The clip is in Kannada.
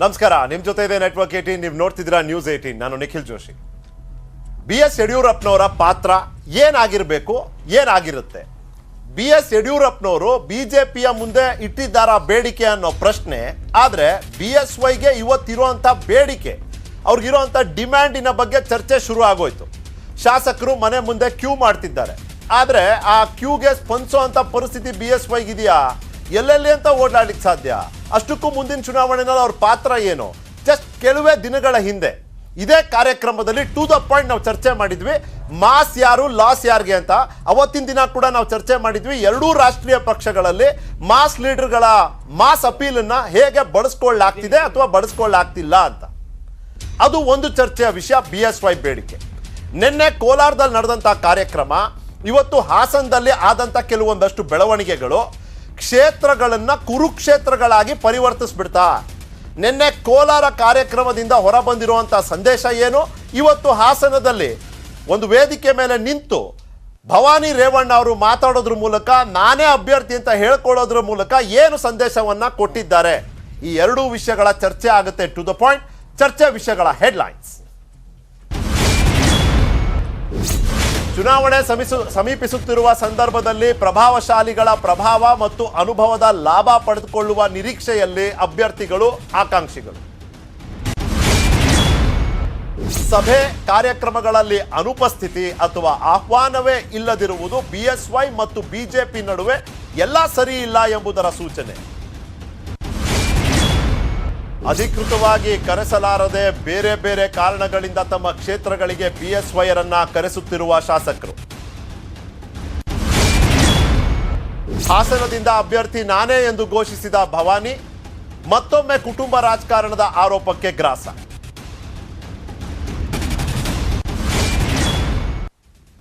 ನಮಸ್ಕಾರ, ನಿಮ್ಮ ಜೊತೆ ಇದೆ ನೆಟ್ವರ್ಕ್ 18. ನೀವು ನೋಡ್ತಿದ್ದೀರಾ ನ್ಯೂಸ್ 18. ನಾನು ನಿಖಿಲ್ ಜೋಶಿ. BS ಯಡಿಯೂರಪ್ಪನವರ ಪಾತ್ರ ಏನಾಗಿರಬೇಕು, ಏನಾಗಿರುತ್ತೆ? BS ಯಡಿಯೂರಪ್ಪನವರು ಬಿಜೆಪಿಯ ಮುಂದೆ ಇಟ್ಟಿದ್ದಾರ ಬೇಡಿಕೆ ಅನ್ನೋ ಪ್ರಶ್ನೆ. ಆದರೆ BSYಗೆ ಇವತ್ತಿರುವಂಥ ಬೇಡಿಕೆ, ಅವ್ರಿಗಿರುವಂಥ ಡಿಮ್ಯಾಂಡಿನ ಬಗ್ಗೆ ಚರ್ಚೆ ಶುರು ಆಗೋಯ್ತು. ಶಾಸಕರು ಮನೆ ಮುಂದೆ ಕ್ಯೂ ಮಾಡ್ತಿದ್ದಾರೆ. ಆದರೆ ಆ ಕ್ಯೂಗೆ ಸ್ಪಂದಿಸುವಂಥ ಪರಿಸ್ಥಿತಿ BSYಗಿದೆಯಾ? ಎಲ್ಲೆಲ್ಲಿ ಅಂತ ಓಡಾಡಲಿಕ್ಕೆ ಸಾಧ್ಯ? ಅಷ್ಟಕ್ಕೂ ಮುಂದಿನ ಚುನಾವಣೆಯಲ್ಲಿ ಅವ್ರ ಪಾತ್ರ ಏನು? ಜಸ್ಟ್ ಕೆಲವೇ ದಿನಗಳ ಹಿಂದೆ ಇದೇ ಕಾರ್ಯಕ್ರಮದಲ್ಲಿ ಟು ದ ಪಾಯಿಂಟ್ ನಾವು ಚರ್ಚೆ ಮಾಡಿದ್ವಿ. ಮಾಸ್ ಯಾರು, ಲಾಸ್ ಯಾರಿಗೆ ಅಂತ. ಅವತ್ತಿನ ದಿನ ಕೂಡ ನಾವು ಚರ್ಚೆ ಮಾಡಿದ್ವಿ. ಎರಡೂ ರಾಷ್ಟ್ರೀಯ ಪಕ್ಷಗಳಲ್ಲಿ ಮಾಸ್ ಲೀಡರ್ಗಳ ಮಾಸ್ ಅಪೀಲನ್ನು ಹೇಗೆ ಬಳಸ್ಕೊಳ್ಳಾಗ್ತಿದೆ ಅಥವಾ ಬಳಸ್ಕೊಳ್ಳಾಗ್ತಿಲ್ಲ ಅಂತ. ಅದು ಒಂದು ಚರ್ಚೆಯ ವಿಷಯ. BSY ಬೇಡಿಕೆ. ನಿನ್ನೆ ಕೋಲಾರದಲ್ಲಿ ನಡೆದಂಥ ಕಾರ್ಯಕ್ರಮ, ಇವತ್ತು ಹಾಸನದಲ್ಲಿ ಆದಂಥ ಕೆಲವೊಂದಷ್ಟು ಬೆಳವಣಿಗೆಗಳು ಕ್ಷೇತ್ರಗಳನ್ನು ಕುರುಕ್ಷೇತ್ರಗಳಾಗಿ ಪರಿವರ್ತಿಸ್ಬಿಡ್ತಾ. ನಿನ್ನೆ ಕೋಲಾರ ಕಾರ್ಯಕ್ರಮದಿಂದ ಹೊರಬಂದಿರುವಂಥ ಸಂದೇಶ ಏನು? ಇವತ್ತು ಹಾಸನದಲ್ಲಿ ಒಂದು ವೇದಿಕೆ ಮೇಲೆ ನಿಂತು ಭವಾನಿ ರೇವಣ್ಣ ಅವರು ಮಾತಾಡೋದ್ರ ಮೂಲಕ, ನಾನೇ ಅಭ್ಯರ್ಥಿ ಅಂತ ಹೇಳ್ಕೊಳ್ಳೋದ್ರ ಮೂಲಕ ಏನು ಸಂದೇಶವನ್ನು ಕೊಟ್ಟಿದ್ದಾರೆ? ಈ ಎರಡೂ ವಿಷಯಗಳ ಚರ್ಚೆ ಆಗುತ್ತೆ. ಟು ದ ಪಾಯಿಂಟ್ ಚರ್ಚೆ ವಿಷಯಗಳ ಹೆಡ್ಲೈನ್ಸ್. ಚುನಾವಣೆ ಸಮೀಪಿಸುತ್ತಿರುವ ಸಂದರ್ಭದಲ್ಲಿ ಪ್ರಭಾವಶಾಲಿಗಳ ಪ್ರಭಾವ ಮತ್ತು ಅನುಭವದ ಲಾಭ ಪಡೆದುಕೊಳ್ಳುವ ನಿರೀಕ್ಷೆಯಲ್ಲಿ ಅಭ್ಯರ್ಥಿಗಳು, ಆಕಾಂಕ್ಷಿಗಳು. ಸಭೆ ಕಾರ್ಯಕ್ರಮಗಳಲ್ಲಿ ಅನುಪಸ್ಥಿತಿ ಅಥವಾ ಆಹ್ವಾನವೇ ಇಲ್ಲದಿರುವುದು BSY ಮತ್ತು ಬಿಜೆಪಿ ನಡುವೆ ಎಲ್ಲ ಸರಿ ಇಲ್ಲ ಎಂಬುದರ ಸೂಚನೆ. ಅಧಿಕೃತವಾಗಿ ಕರೆಸಲಾರದೆ ಬೇರೆ ಬೇರೆ ಕಾರಣಗಳಿಂದ ತಮ್ಮ ಕ್ಷೇತ್ರಗಳಿಗೆ BSYರನ್ನ ಕರೆಸುತ್ತಿರುವ ಶಾಸಕರು. ಹಾಸನದಿಂದ ಅಭ್ಯರ್ಥಿ ನಾನೇ ಎಂದು ಘೋಷಿಸಿದ ಭವಾನಿ ಮತ್ತೊಮ್ಮೆ ಕುಟುಂಬ ರಾಜಕಾರಣದ ಆರೋಪಕ್ಕೆ ಗ್ರಾಸ.